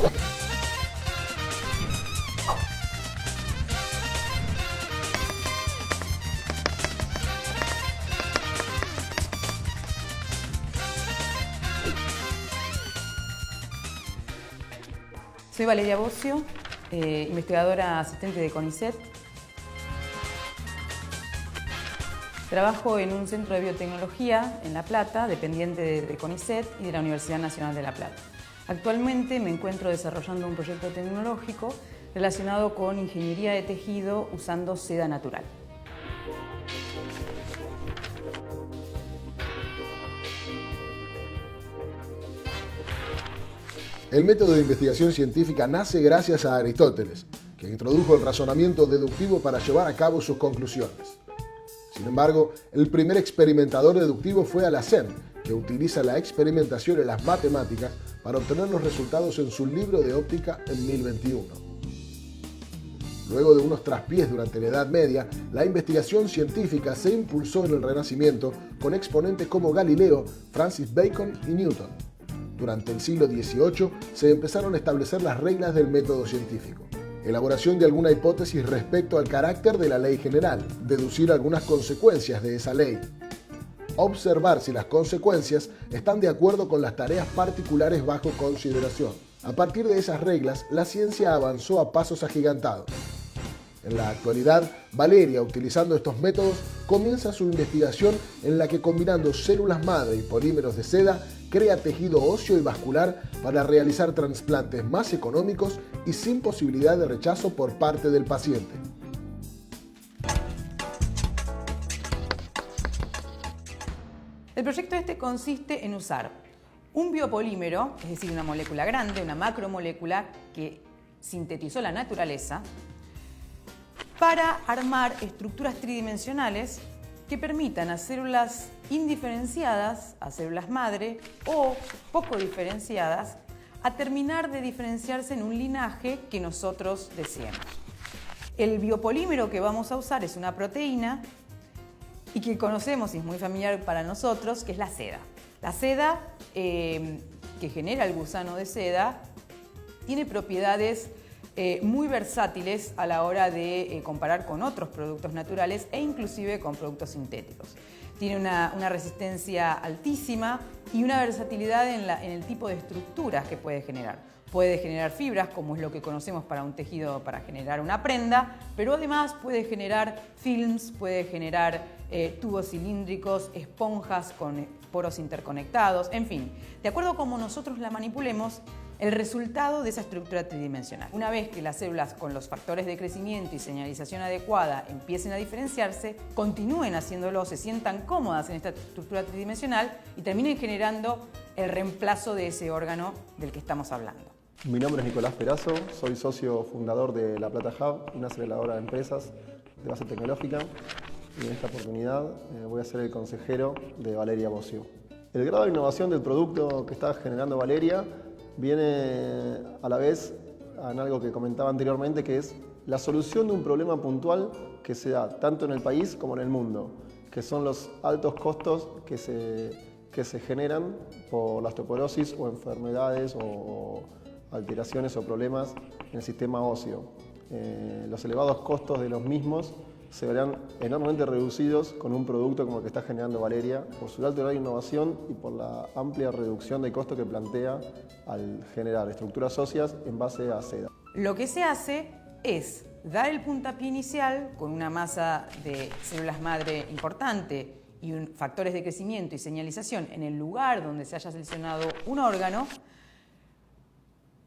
Soy Valeria Bocio, investigadora asistente de CONICET. Trabajo en un centro de biotecnología en La Plata, dependiente de CONICET y de la Universidad Nacional de La Plata. Actualmente me encuentro desarrollando un proyecto tecnológico relacionado con ingeniería de tejido usando seda natural. El método de investigación científica nace gracias a Aristóteles, que introdujo el razonamiento deductivo para llevar a cabo sus conclusiones. Sin embargo, el primer experimentador deductivo fue Alhazen, que utiliza la experimentación en las matemáticas para obtener los resultados en su libro de óptica en 1021. Luego de unos traspiés durante la Edad Media, la investigación científica se impulsó en el Renacimiento con exponentes como Galileo, Francis Bacon y Newton. Durante el siglo XVIII se empezaron a establecer las reglas del método científico. Elaboración de alguna hipótesis respecto al carácter de la ley general, deducir algunas consecuencias de esa ley, observar si las consecuencias están de acuerdo con las tareas particulares bajo consideración. A partir de esas reglas, la ciencia avanzó a pasos agigantados. En la actualidad, Valeria, utilizando estos métodos, comienza su investigación en la que, combinando células madre y polímeros de seda, crea tejido óseo y vascular para realizar trasplantes más económicos y sin posibilidad de rechazo por parte del paciente. El proyecto consiste en usar un biopolímero, es decir, una molécula grande, una macromolécula que sintetizó la naturaleza, para armar estructuras tridimensionales que permitan a células indiferenciadas, a células madre o poco diferenciadas, a terminar de diferenciarse en un linaje que nosotros deseemos. El biopolímero que vamos a usar es una proteína y que conocemos y es muy familiar para nosotros, que es la seda. La seda que genera el gusano de seda tiene propiedades muy versátiles a la hora de comparar con otros productos naturales e inclusive con productos sintéticos. Tiene una resistencia altísima y una versatilidad en el tipo de estructuras que puede generar. Puede generar fibras, como es lo que conocemos para un tejido para generar una prenda, pero además puede generar films, puede generar tubos cilíndricos, esponjas con poros interconectados, en fin. De acuerdo a cómo nosotros la manipulemos, el resultado de esa estructura tridimensional. Una vez que las células con los factores de crecimiento y señalización adecuada empiecen a diferenciarse, continúen haciéndolo, se sientan cómodas en esta estructura tridimensional y terminen generando el reemplazo de ese órgano del que estamos hablando. Mi nombre es Nicolás Perazo, soy socio fundador de La Plata Hub, una aceleradora de empresas de base tecnológica, y en esta oportunidad voy a ser el consejero de Valeria Bocio. El grado de innovación del producto que está generando Valeria viene a la vez en algo que comentaba anteriormente, que es la solución de un problema puntual que se da tanto en el país como en el mundo, que son los altos costos que se generan por la osteoporosis o enfermedades o alteraciones o problemas en el sistema óseo. Los elevados costos de los mismos se verán enormemente reducidos con un producto como el que está generando Valeria, por su alto grado de innovación y por la amplia reducción de costo que plantea al generar estructuras óseas en base a seda. Lo que se hace es dar el puntapié inicial con una masa de células madre importante y factores de crecimiento y señalización en el lugar donde se haya seleccionado un órgano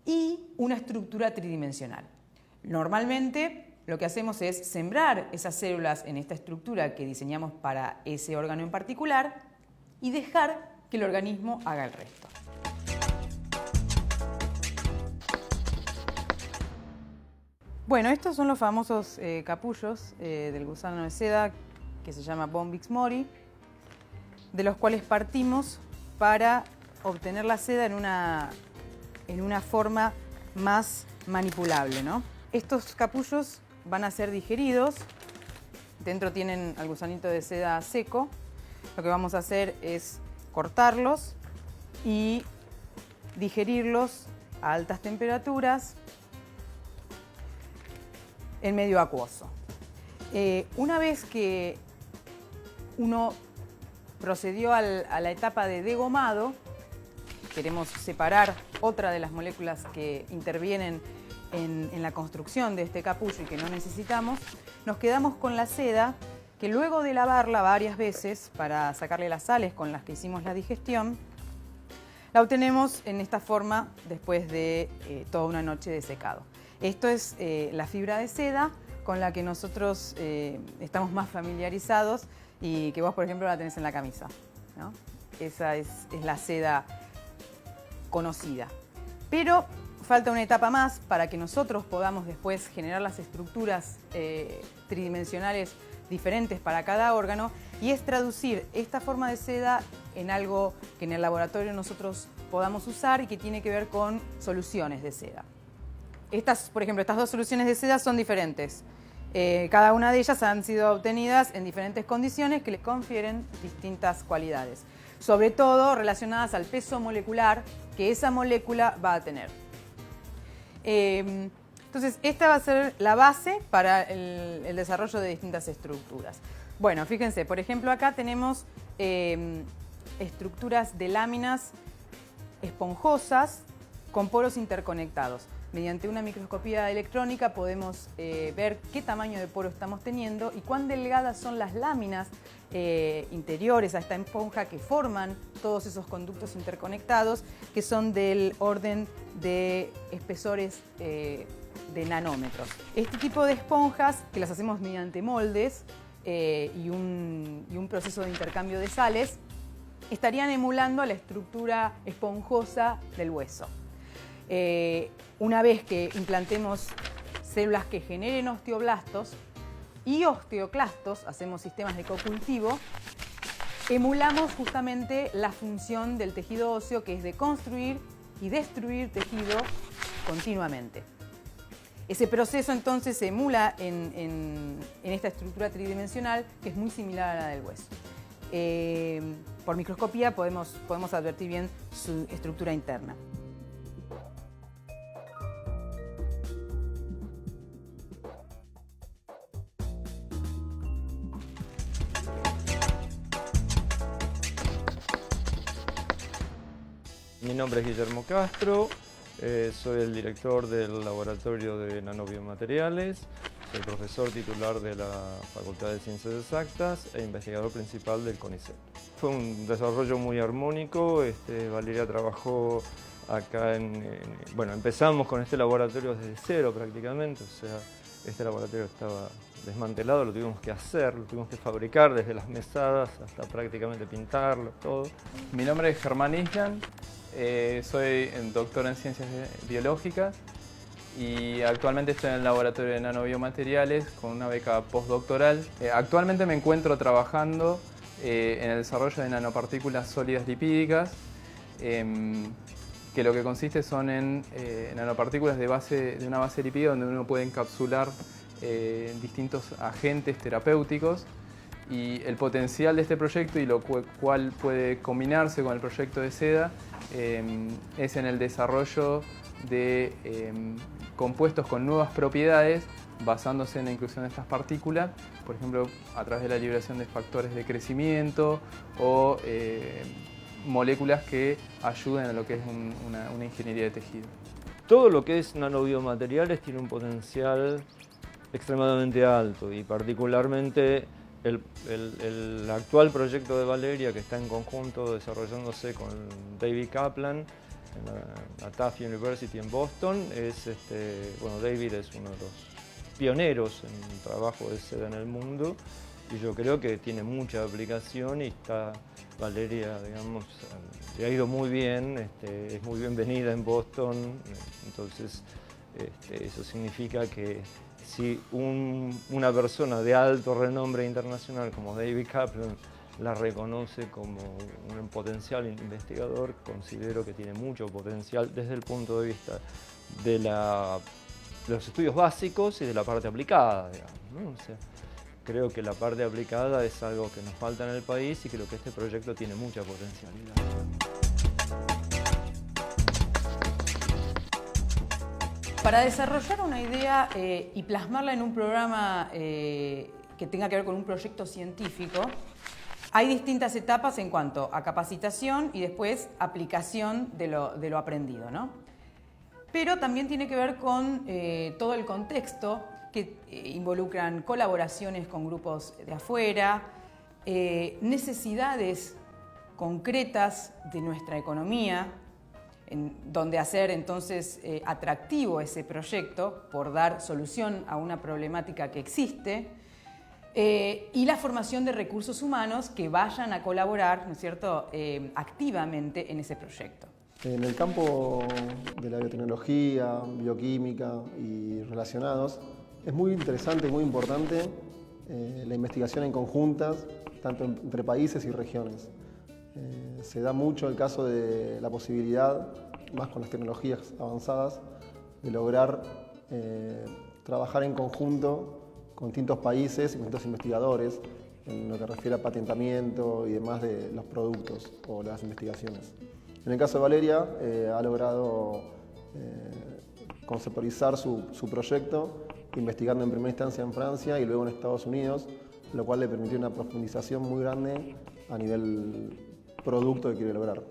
y una estructura tridimensional. Normalmente lo que hacemos es sembrar esas células en esta estructura que diseñamos para ese órgano en particular y dejar que el organismo haga el resto. Bueno, estos son los famosos capullos del gusano de seda que se llama Bombyx mori, de los cuales partimos para obtener la seda en una forma más manipulable, ¿no? Estos capullos van a ser digeridos, dentro tienen al gusanito de seda seco. Lo que vamos a hacer es cortarlos y digerirlos a altas temperaturas en medio acuoso. Una vez que uno procedió a la etapa de degomado, queremos separar otra de las moléculas que intervienen en la construcción de este capullo y que no necesitamos, nos quedamos con la seda, que luego de lavarla varias veces para sacarle las sales con las que hicimos la digestión, la obtenemos en esta forma después de toda una noche de secado. Esto es la fibra de seda con la que nosotros estamos más familiarizados y que vos, por ejemplo, la tenés en la camisa, ¿no? Esa es la seda conocida. Pero falta una etapa más para que nosotros podamos después generar las estructuras tridimensionales diferentes para cada órgano, y es traducir esta forma de seda en algo que en el laboratorio nosotros podamos usar y que tiene que ver con soluciones de seda. Por ejemplo, estas dos soluciones de seda son diferentes. Cada una de ellas han sido obtenidas en diferentes condiciones que le confieren distintas cualidades, sobre todo relacionadas al peso molecular que esa molécula va a tener. Entonces, esta va a ser la base para el desarrollo de distintas estructuras. Bueno, fíjense, por ejemplo, acá tenemos estructuras de láminas esponjosas con poros interconectados. Mediante una microscopía electrónica podemos ver qué tamaño de poro estamos teniendo y cuán delgadas son las láminas interiores a esta esponja que forman todos esos conductos interconectados, que son del orden de espesores de nanómetros. Este tipo de esponjas, que las hacemos mediante moldes y un proceso de intercambio de sales, estarían emulando a la estructura esponjosa del hueso. Una vez que implantemos células que generen osteoblastos y osteoclastos, hacemos sistemas de cocultivo, emulamos justamente la función del tejido óseo, que es de construir y destruir tejido continuamente. Ese proceso entonces se emula en esta estructura tridimensional, que es muy similar a la del hueso. Por microscopía podemos advertir bien su estructura interna. Mi nombre es Guillermo Castro, soy el director del Laboratorio de Nanobiomateriales, soy profesor titular de la Facultad de Ciencias Exactas e investigador principal del CONICET. Fue un desarrollo muy armónico. Valeria trabajó acá bueno, empezamos con este laboratorio desde cero prácticamente, o sea, este laboratorio estaba desmantelado, lo tuvimos que hacer, lo tuvimos que fabricar desde las mesadas hasta prácticamente pintarlo, todo. Mi nombre es Germán Island. Soy doctor en Ciencias Biológicas y actualmente estoy en el Laboratorio de Nanobiomateriales con una beca postdoctoral. Actualmente me encuentro trabajando en el desarrollo de nanopartículas sólidas lipídicas, que lo que consiste son en nanopartículas de una base lipídica donde uno puede encapsular distintos agentes terapéuticos. Y el potencial de este proyecto, y lo cual puede combinarse con el proyecto de seda, es en el desarrollo de compuestos con nuevas propiedades basándose en la inclusión de estas partículas, por ejemplo, a través de la liberación de factores de crecimiento o moléculas que ayuden a lo que es una ingeniería de tejido. Todo lo que es nanobiomateriales tiene un potencial extremadamente alto, y particularmente el actual proyecto de Valeria, que está en conjunto desarrollándose con David Kaplan en la Tufts University en Boston, bueno, David es uno de los pioneros en el trabajo de seda en el mundo, y yo creo que tiene mucha aplicación, y Valeria, digamos, le ha ido muy bien, es muy bienvenida en Boston. Entonces eso significa que si una persona de alto renombre internacional como David Kaplan la reconoce como un potencial investigador, considero que tiene mucho potencial desde el punto de vista de los estudios básicos y de la parte aplicada, digamos, ¿no? O sea, creo que la parte aplicada es algo que nos falta en el país, y creo que este proyecto tiene mucha potencialidad. Para desarrollar una idea y plasmarla en un programa que tenga que ver con un proyecto científico, hay distintas etapas en cuanto a capacitación y después aplicación de lo aprendido, ¿no? Pero también tiene que ver con todo el contexto que involucran colaboraciones con grupos de afuera, necesidades concretas de nuestra economía, donde hacer entonces atractivo ese proyecto por dar solución a una problemática que existe, y la formación de recursos humanos que vayan a colaborar, ¿no es cierto?, activamente en ese proyecto. En el campo de la biotecnología, bioquímica y relacionados, es muy interesante y muy importante la investigación en conjuntas, tanto entre países y regiones. Se da mucho el caso de la posibilidad, más con las tecnologías avanzadas, de lograr trabajar en conjunto con distintos países y con distintos investigadores en lo que refiere a patentamiento y demás de los productos o las investigaciones. En el caso de Valeria, ha logrado conceptualizar su proyecto investigando en primera instancia en Francia y luego en Estados Unidos, lo cual le permitió una profundización muy grande a nivel producto que quiere lograr.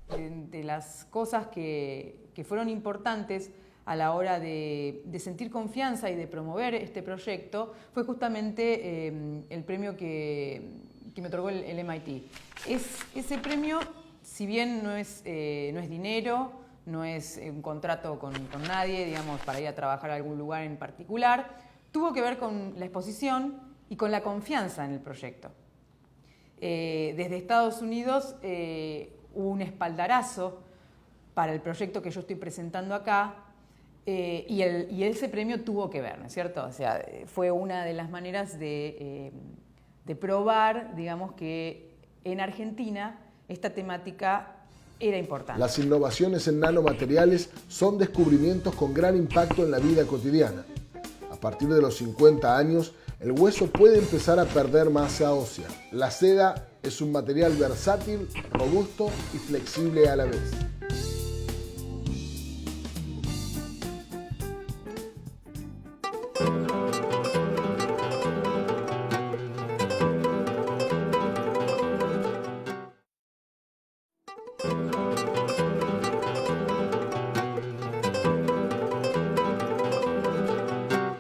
De las cosas que fueron importantes a la hora de sentir confianza y de promover este proyecto fue justamente el premio que me otorgó el MIT. Ese premio, si bien no es dinero, no es un contrato con nadie, digamos, para ir a trabajar a algún lugar en particular, tuvo que ver con la exposición y con la confianza en el proyecto. Desde Estados Unidos hubo un espaldarazo para el proyecto que yo estoy presentando acá, y ese premio tuvo que ver, ¿no es cierto? O sea, fue una de las maneras de probar, digamos, que en Argentina esta temática era importante. Las innovaciones en nanomateriales son descubrimientos con gran impacto en la vida cotidiana. A partir de los 50 años, el hueso puede empezar a perder masa ósea. La seda es un material versátil, robusto y flexible a la vez.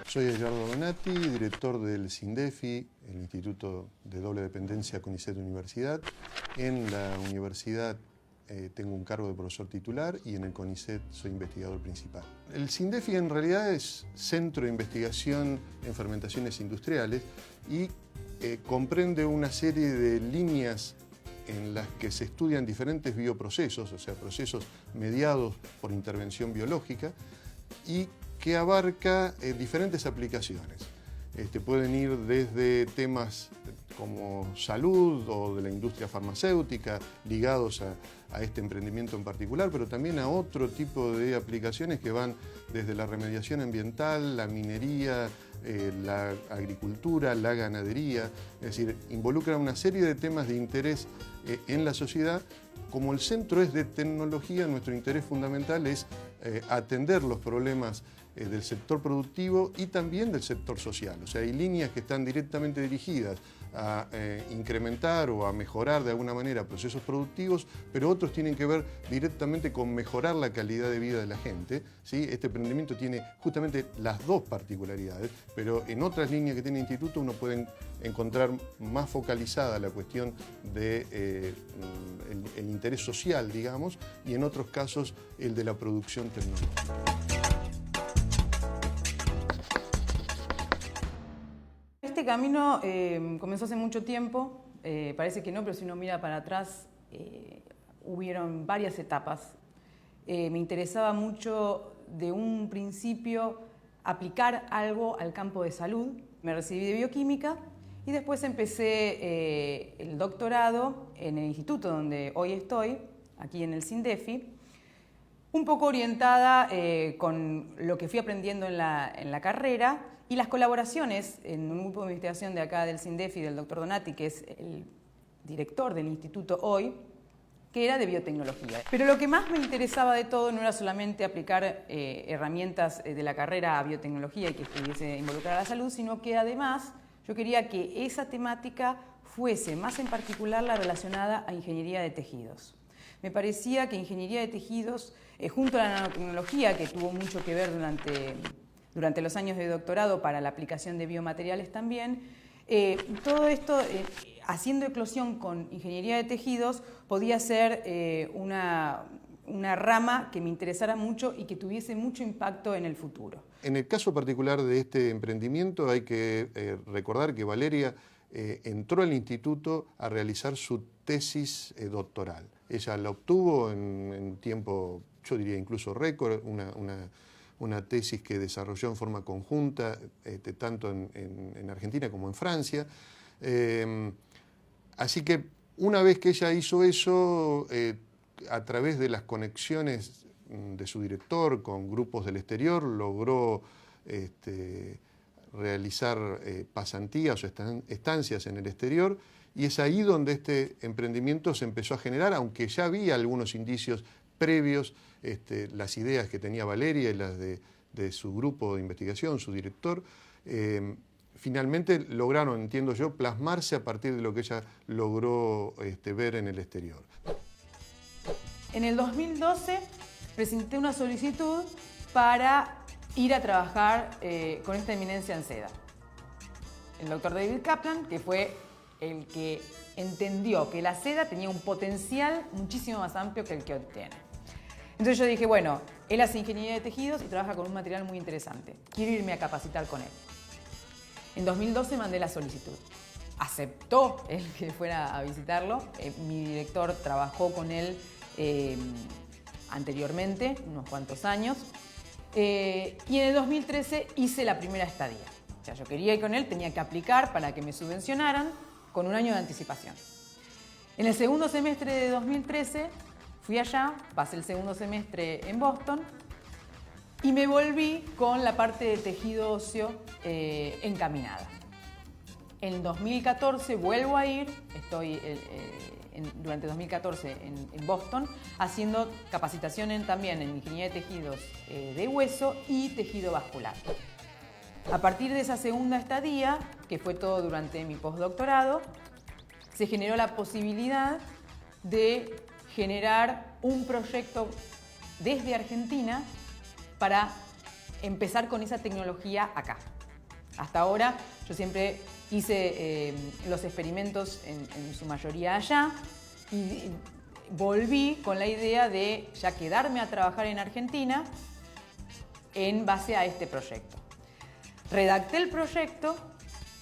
Soy Edgardo Donati, director del SINDEFI, el Instituto de Doble Dependencia CONICET Universidad. En la universidad tengo un cargo de profesor titular y en el CONICET soy investigador principal. El SINDEFI en realidad es Centro de Investigación en Fermentaciones Industriales y comprende una serie de líneas en las que se estudian diferentes bioprocesos, o sea, procesos mediados por intervención biológica, y que abarca diferentes aplicaciones. Pueden ir desde temas como salud o de la industria farmacéutica ligados a este emprendimiento en particular, pero también a otro tipo de aplicaciones que van desde la remediación ambiental, la minería, la agricultura, la ganadería, es decir, involucran una serie de temas de interés en la sociedad. Como el centro es de tecnología, nuestro interés fundamental es atender los problemas del sector productivo y también del sector social. O sea, hay líneas que están directamente dirigidas a incrementar o a mejorar de alguna manera procesos productivos, pero otros tienen que ver directamente con mejorar la calidad de vida de la gente, ¿sí? Este emprendimiento tiene justamente las dos particularidades, pero en otras líneas que tiene el instituto uno puede encontrar más focalizada la cuestión de el interés social, digamos, y en otros casos el de la producción tecnológica. Este camino comenzó hace mucho tiempo, parece que no, pero si uno mira para atrás, hubieron varias etapas. Me interesaba mucho de un principio aplicar algo al campo de salud. Me recibí de bioquímica y después empecé el doctorado en el instituto donde hoy estoy, aquí en el SINDEFI, un poco orientada con lo que fui aprendiendo en la carrera y las colaboraciones en un grupo de investigación de acá del SINDEFI, del doctor Donati, que es el director del instituto hoy, que era de biotecnología. Pero lo que más me interesaba de todo no era solamente aplicar herramientas de la carrera a biotecnología y que estuviese involucrada la salud, sino que además yo quería que esa temática fuese más en particular la relacionada a ingeniería de tejidos. Me parecía que ingeniería de tejidos, junto a la nanotecnología, que tuvo mucho que ver durante los años de doctorado para la aplicación de biomateriales también, todo esto, haciendo eclosión con ingeniería de tejidos, podía ser una rama que me interesara mucho y que tuviese mucho impacto en el futuro. En el caso particular de este emprendimiento hay que recordar que Valeria entró al instituto a realizar su tesis doctoral. Ella la obtuvo en tiempo, yo diría incluso récord, una tesis que desarrolló en forma conjunta, tanto en Argentina como en Francia. Así que una vez que ella hizo eso, a través de las conexiones de su director con grupos del exterior, logró realizar pasantías o estancias en el exterior, y es ahí donde este emprendimiento se empezó a generar, aunque ya había algunos indicios previos, las ideas que tenía Valeria y las de su grupo de investigación, su director, finalmente lograron, entiendo yo, plasmarse a partir de lo que ella logró ver en el exterior. En el 2012 presenté una solicitud para ir a trabajar con esta eminencia en seda. El doctor David Kaplan, que fue el que entendió que la seda tenía un potencial muchísimo más amplio que el que obtiene. Entonces yo dije, bueno, él hace ingeniería de tejidos y trabaja con un material muy interesante. Quiero irme a capacitar con él. En 2012 mandé la solicitud. Aceptó él que fuera a visitarlo. Mi director trabajó con él anteriormente, unos cuantos años. Y en el 2013 hice la primera estadía. O sea, yo quería ir con él, tenía que aplicar para que me subvencionaran con un año de anticipación. En el segundo semestre de 2013 fui allá, pasé el segundo semestre en Boston y me volví con la parte de tejido óseo encaminada. En 2014 vuelvo a ir, estoy durante 2014 en Boston, haciendo capacitación también en ingeniería de tejidos de hueso y tejido vascular. A partir de esa segunda estadía, que fue todo durante mi postdoctorado, se generó la posibilidad de generar un proyecto desde Argentina para empezar con esa tecnología acá. Hasta ahora yo siempre hice los experimentos en su mayoría allá y volví con la idea de ya quedarme a trabajar en Argentina en base a este proyecto. Redacté el proyecto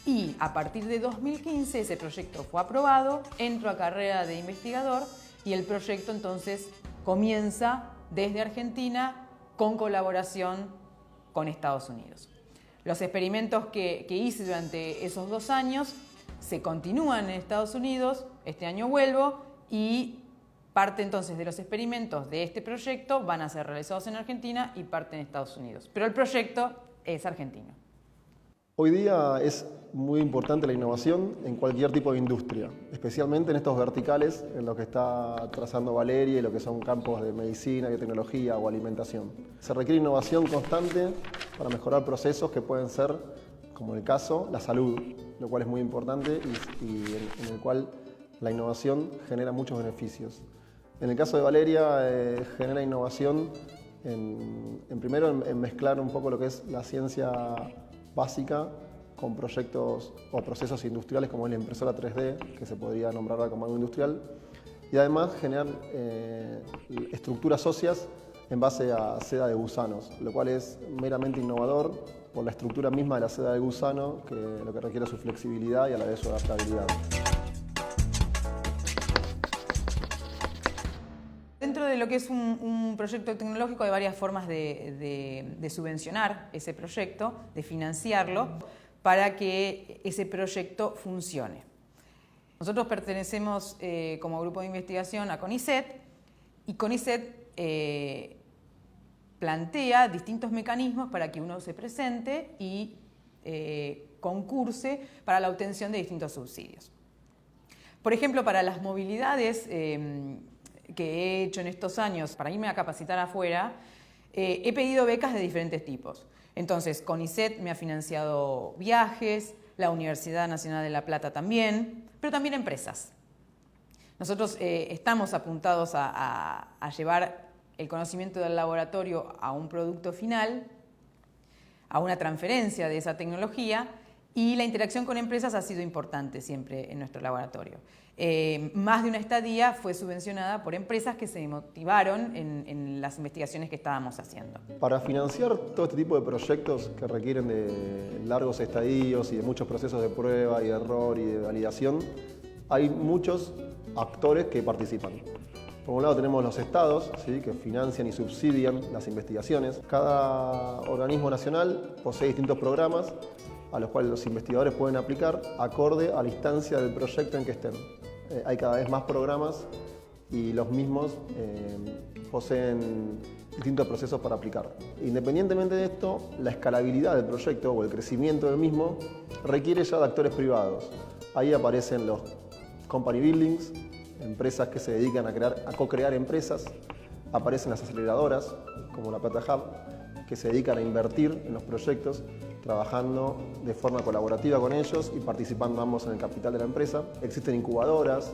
y a partir de 2015 ese proyecto fue aprobado, entro a carrera de investigador y el proyecto entonces comienza desde Argentina con colaboración con Estados Unidos. Los experimentos que hice durante esos 2 años se continúan en Estados Unidos, este año vuelvo y parte entonces de los experimentos de este proyecto van a ser realizados en Argentina y parte en Estados Unidos. Pero el proyecto es argentino. Hoy día es muy importante la innovación en cualquier tipo de industria, especialmente en estos verticales en lo que está trazando Valeria y lo que son campos de medicina, biotecnología o alimentación. Se requiere innovación constante para mejorar procesos que pueden ser, como en el caso, la salud, lo cual es muy importante y en el cual la innovación genera muchos beneficios. En el caso de Valeria, genera innovación primero en mezclar un poco lo que es la ciencia básica con proyectos o procesos industriales como la impresora 3D, que se podría nombrar como algo industrial, y además generar estructuras óseas en base a seda de gusanos, lo cual es meramente innovador por la estructura misma de la seda de gusano, que lo que requiere su flexibilidad y a la vez su adaptabilidad. Dentro de lo que es un proyecto tecnológico hay varias formas de subvencionar ese proyecto, de financiarlo, para que ese proyecto funcione. Nosotros pertenecemos como grupo de investigación a CONICET y CONICET plantea distintos mecanismos para que uno se presente y concurse para la obtención de distintos subsidios. Por ejemplo, para las movilidades que he hecho en estos años para irme a capacitar afuera, he pedido becas de diferentes tipos. Entonces, CONICET me ha financiado viajes, la Universidad Nacional de La Plata también, pero también empresas. Nosotros estamos apuntados a llevar el conocimiento del laboratorio a un producto final, a una transferencia de esa tecnología, y la interacción con empresas ha sido importante siempre en nuestro laboratorio. Más de una estadía fue subvencionada por empresas que se motivaron en las investigaciones que estábamos haciendo. Para financiar todo este tipo de proyectos que requieren de largos estadios y de muchos procesos de prueba y de error y de validación, hay muchos actores que participan. Por un lado tenemos los estados, ¿sí?, que financian y subsidian las investigaciones. Cada organismo nacional posee distintos programas a los cuales los investigadores pueden aplicar acorde a la instancia del proyecto en que estén. Hay cada vez más programas y los mismos poseen distintos procesos para aplicar. Independientemente de esto, la escalabilidad del proyecto o el crecimiento del mismo requiere ya de actores privados. Ahí aparecen los company buildings, empresas que se dedican a co-crear empresas. Aparecen las aceleradoras, como la Plata Hub, que se dedican a invertir en los proyectos, trabajando de forma colaborativa con ellos y participando ambos en el capital de la empresa. Existen incubadoras,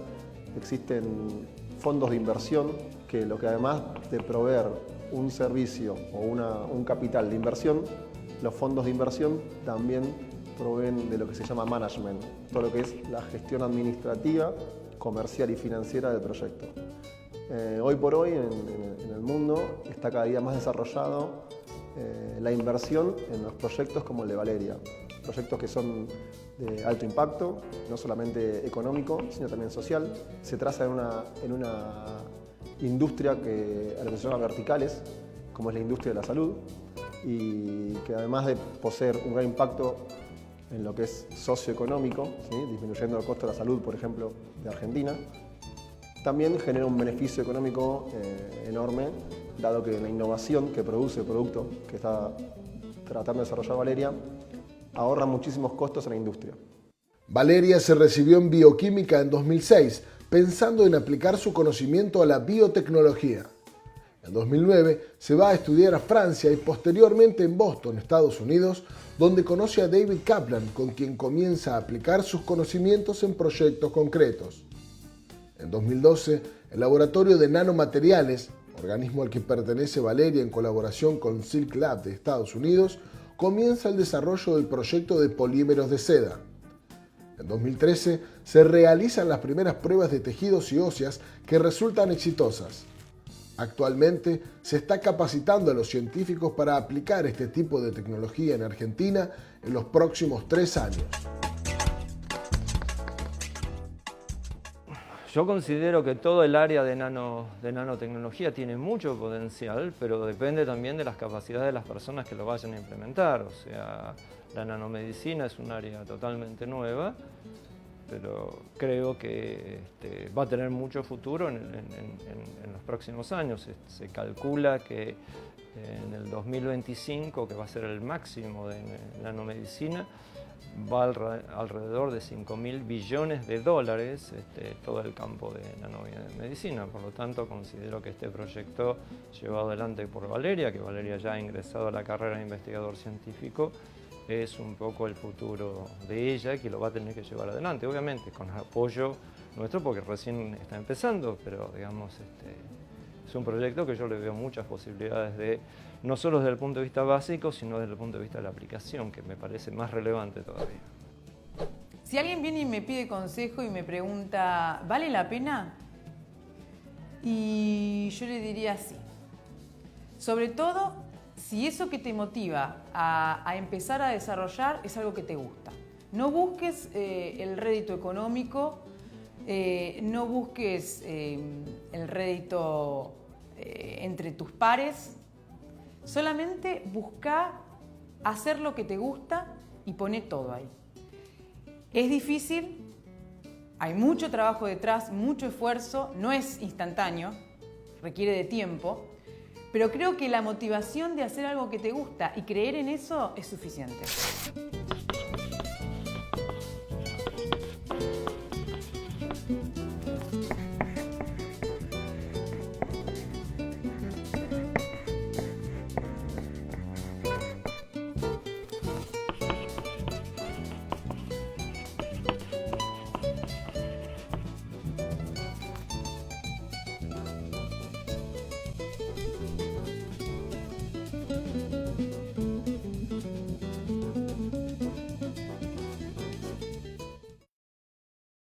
existen fondos de inversión, que lo que además de proveer un servicio o un capital de inversión, los fondos de inversión también proveen de lo que se llama management, todo lo que es la gestión administrativa, comercial y financiera del proyecto. Hoy por hoy en el mundo está cada día más desarrollado la inversión en los proyectos como el de Valeria, proyectos que son de alto impacto, no solamente económico, sino también social. Se traza en una industria a lo que se llama verticales, como es la industria de la salud, y que además de poseer un gran impacto en lo que es socioeconómico, ¿sí?, disminuyendo el costo de la salud, por ejemplo, de Argentina, también genera un beneficio económico enorme, dado que la innovación que produce el producto que está tratando de desarrollar Valeria ahorra muchísimos costos en la industria. Valeria se recibió en bioquímica en 2006, pensando en aplicar su conocimiento a la biotecnología. En 2009 se va a estudiar a Francia y posteriormente en Boston, Estados Unidos, donde conoce a David Kaplan, con quien comienza a aplicar sus conocimientos en proyectos concretos. En 2012, el Laboratorio de Nanomateriales, organismo al que pertenece Valeria en colaboración con Silk Lab de Estados Unidos, comienza el desarrollo del proyecto de polímeros de seda. En 2013 se realizan las primeras pruebas de tejidos y óseas que resultan exitosas. Actualmente se está capacitando a los científicos para aplicar este tipo de tecnología en Argentina en los próximos 3 años. Yo considero que todo el área de nanotecnología tiene mucho potencial, pero depende también de las capacidades de las personas que lo vayan a implementar. O sea, la nanomedicina es un área totalmente nueva, pero creo que va a tener mucho futuro en los próximos años. Se calcula que en el 2025, que va a ser el máximo de nanomedicina, va alrededor de 5.000 billones de dólares todo el campo de nanomedicina. Por lo tanto, considero que este proyecto llevado adelante por Valeria, que Valeria ya ha ingresado a la carrera de investigador científico, es un poco el futuro de ella, que lo va a tener que llevar adelante, obviamente con apoyo nuestro porque recién está empezando, pero digamos es un proyecto que yo le veo muchas posibilidades de, no solo desde el punto de vista básico, sino desde el punto de vista de la aplicación, que me parece más relevante todavía. Si alguien viene y me pide consejo y me pregunta, ¿vale la pena? Y yo le diría sí. Sobre todo, si eso que te motiva a empezar a desarrollar es algo que te gusta. No busques el rédito económico, no busques el rédito entre tus pares, solamente busca hacer lo que te gusta y poné todo ahí. Es difícil, hay mucho trabajo detrás, mucho esfuerzo, no es instantáneo, requiere de tiempo, pero creo que la motivación de hacer algo que te gusta y creer en eso es suficiente.